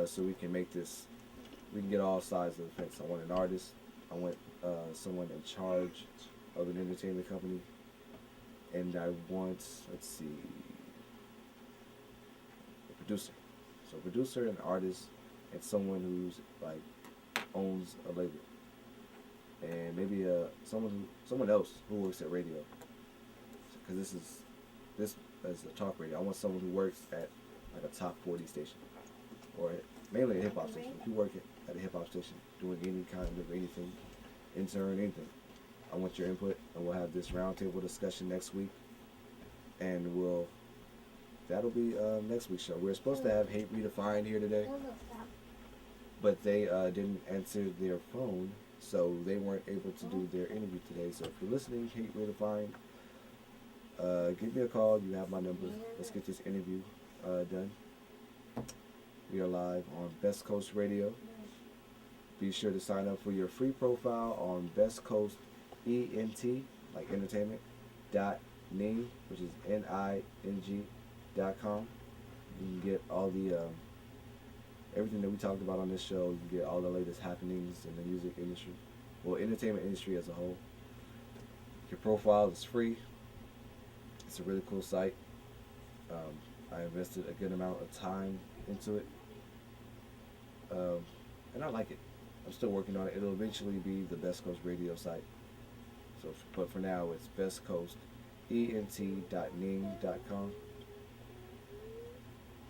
so we can make this. We can get all sides of the fence. I want an artist. I want someone in charge of an entertainment company, and I want, let's see, a producer. So producer, an artist, and someone who's like owns a label, and maybe someone else who works at radio. Because this is a talk radio. I want someone who works at like a top 40 station, or mainly a hip hop station. If you work at a hip hop station doing any kind of anything, intern, anything, I want your input, and we'll have this roundtable discussion next week, and that'll be next week's show. We're supposed to have Hate Redefined here today, but they didn't answer their phone, so they weren't able to do their interview today. So if you're listening, Hate Redefined, give me a call. You have my number. Let's get this interview done. We are live on Best Coast Radio. Be sure to sign up for your free profile on Best Coast ENT, like entertainment, .ning, which is NING.com. You can get all the everything that we talked about on this show. You can get all the latest happenings in the music industry, well, entertainment industry as a whole. Your profile is free. It's a really cool site. I invested a good amount of time into it, and I like it. I'm still working on it. It'll eventually be the Best Coast Radio site. So, but for now, it's bestcoastent.ning.com.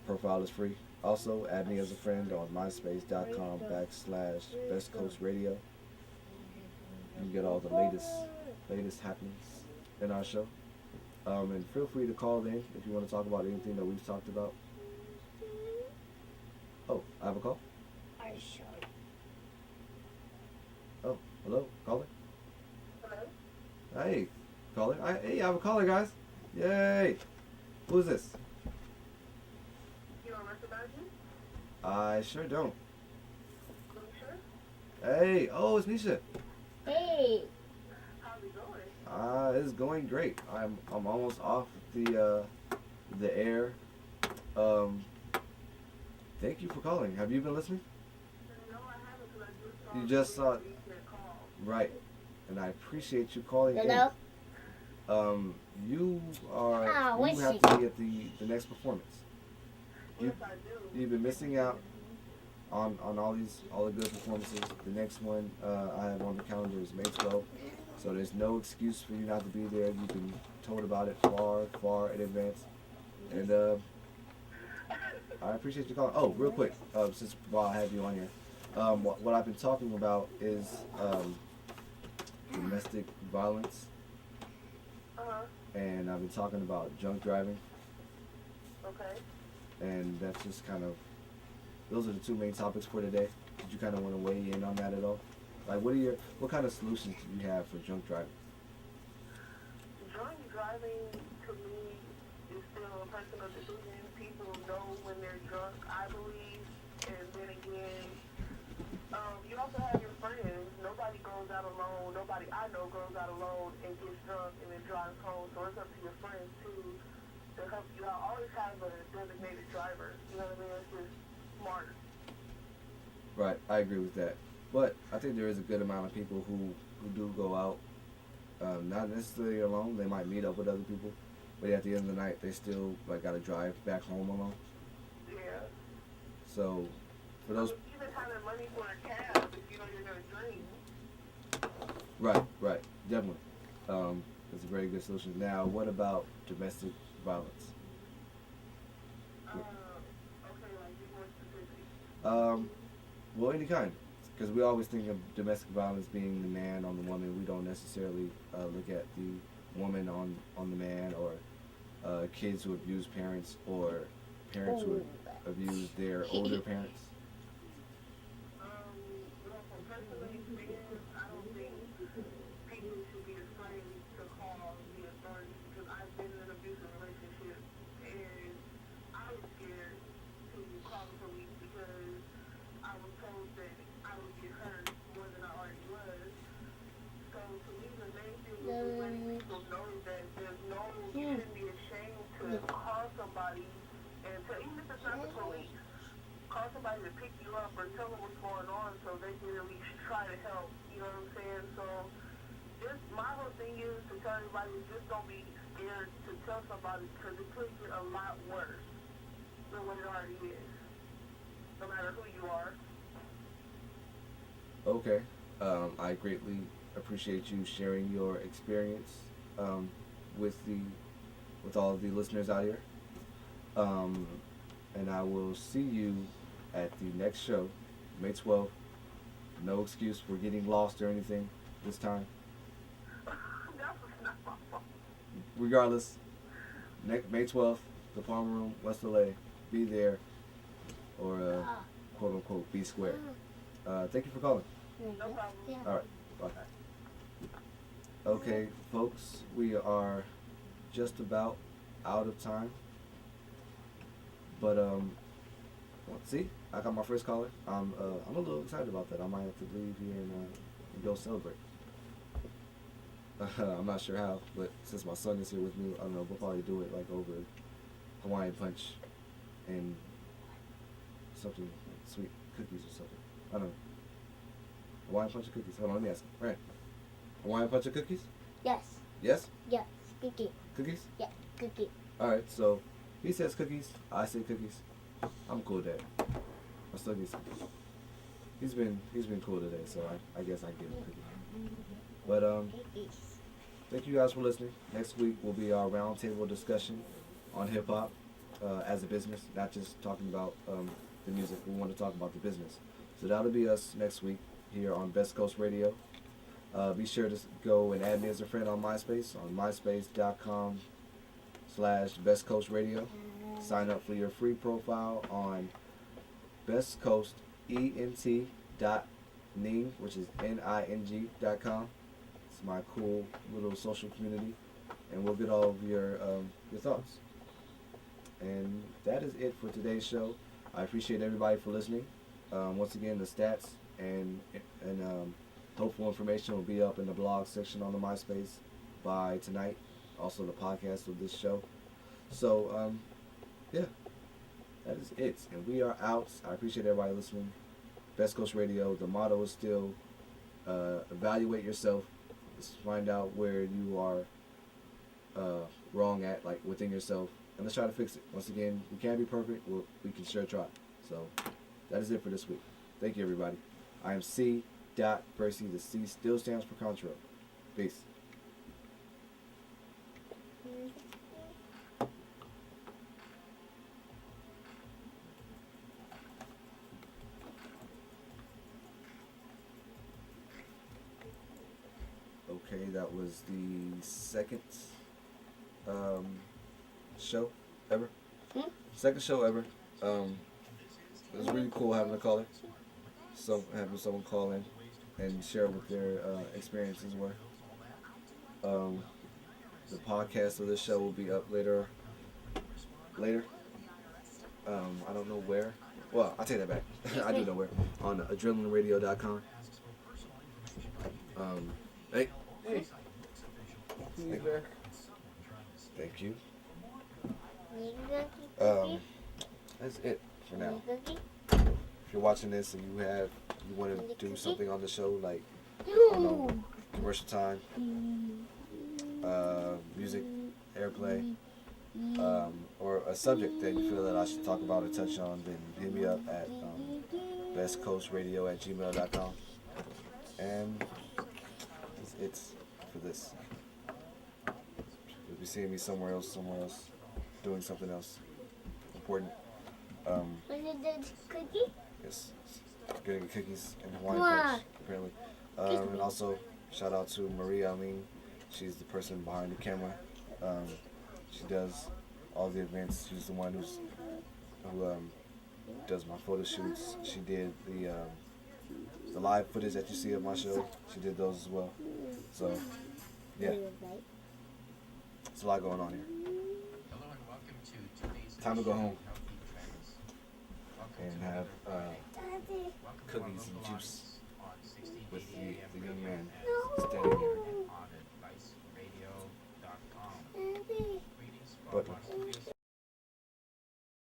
Profile is free. Also, add me as a friend on myspace.com/bestcoastradio. You can get all the latest happenings in our show. And feel free to call in if you want to talk about anything that we've talked about. Oh, I have a call? Oh, hello, caller? Hello? Hey, caller. Hey, I have a caller, guys. Yay! Who's this? You don't recognize me? I sure don't. Are you sure? Hey, oh, it's Nisha. Hey. How's it going? It's going great. I'm almost off the air. Thank you for calling. Have you been listening? No, I haven't because I just saw You just saw it. you said call. Right. And I appreciate you calling Hello? in. You where's have she? to be at the next performance. Yes, I do. You've been missing out on all the good performances. The next one I have on the calendar is May 12th. So there's no excuse for you not to be there. You've been told about it far in advance. And I appreciate you calling. Oh, real quick, since while I have you on here, what I've been talking about is domestic violence, Uh-huh. and I've been talking about drunk driving, Okay. and that's just kind of, those are the two main topics for today. Did you kind of want to weigh in on that at all? Like, what kind of solutions do you have for drunk driving? Drunk driving, to me, is still a personal decision. People know when they're drunk, I believe. And then again, you also have your friends. Nobody goes out alone. Nobody I know goes out alone and gets drunk and then drives home. So it's up to your friends, too, to help you out. Always have a designated driver. You know what I mean? It's just smart. Right, I agree with that. But I think there is a good amount of people who do go out, not necessarily alone. They might meet up with other people, but at the end of the night, they still like got to drive back home alone. Yeah. So for those, Even having money for a cab if you know you're going to drink. right, definitely, it's a very good solution. Now, what about domestic violence? Okay, like be more specific. Well, any kind, because we always think of domestic violence being the man on the woman. We don't necessarily look at the woman on the man, or kids who abuse parents, or parents who abuse their older parents. Well, from personal experience, I don't think people should be afraid to call the authorities because I've been in an abusive relationship and I was scared to call the police because I was told that I would get hurt more than I already was. So to me, the main thing is just letting people know that you shouldn't be ashamed to call somebody and to, even if it's not the police, call somebody to pick you up or tell them what's going on so they can at least try to help. You know what I'm saying? So just my whole thing is to tell everybody just don't be scared to tell somebody because it could get a lot worse than what it already is. No matter who you are. Okay. I greatly appreciate you sharing your experience with all of the listeners out here. And I will see you at the next show, May 12th. No excuse for getting lost or anything this time. That's not my fault. Regardless, May 12th, the Palm Room, West LA. Be there, or quote unquote, be square. Thank you for calling. No problem. All right, bye. Okay, folks, we are just about out of time. But see, I got my first caller. I'm a little excited about that. I might have to leave here and go celebrate. I'm not sure how, but since my son is here with me, I don't know. We'll probably do it like over Hawaiian Punch and something like sweet cookies or something. I don't know. Hawaiian Punch of cookies. Hold on, let me ask. All right. Hawaiian Punch of cookies? Yes. Yes? Yes. Cookie. Cookies? Yeah. Cookie. All right. So he says cookies. I say cookies. I'm cool with that. I still get some. He's been cool today, so I guess I get a cookie. But Cookies. thank you guys for listening. Next week will be our roundtable discussion on hip hop as a business, not just talking about the music. We want to talk about the business. So that'll be us next week here on Best Coast Radio. Be sure to go and add me as a friend on MySpace on myspace.com/Best Coast Radio. Sign up for your free profile on bestcoastent.ning, which is ning.com. It's my cool little social community, and we'll get all of your thoughts. And that is it for today's show. I appreciate everybody for listening. Once again, the stats and helpful information will be up in the blog section on the MySpace by tonight. Also, the podcast of this show. So, yeah, that is it. And we are out. I appreciate everybody listening. Best Coast Radio. The motto is still evaluate yourself. Let's find out where you are wrong at, like within yourself, and let's try to fix it. Once again, we can't be perfect. We can sure try. So that is it for this week. Thank you, everybody. I am C. Percy. The C still stands for Contro. Peace. Okay, that was the second show ever. Second show ever. It was really cool having a caller. So having someone call in and share what their experiences were. The podcast of this show will be up later. I don't know where. Well, I'll take that back. I do know where. On adrenalineradio.com. Hey. Thank you. That's it for now. If you're watching this and you want to do something on the show, like commercial time, music, airplay, or a subject that you feel that I should talk about or touch on, then hit me up at bestcoastradio@gmail.com. And it's for this. You'll be seeing me somewhere else, doing something else important. Was it the cookie? Yes, getting cookies and Hawaiian Punch, apparently. And also, shout out to Maria Aline. She's the person behind the camera. She does all the events. She's the one who does my photo shoots. She did the live footage that you see of my show. She did those as well. So, yeah, it's a lot going on here. Time to go home and have cookies and juice with the young man standing here. But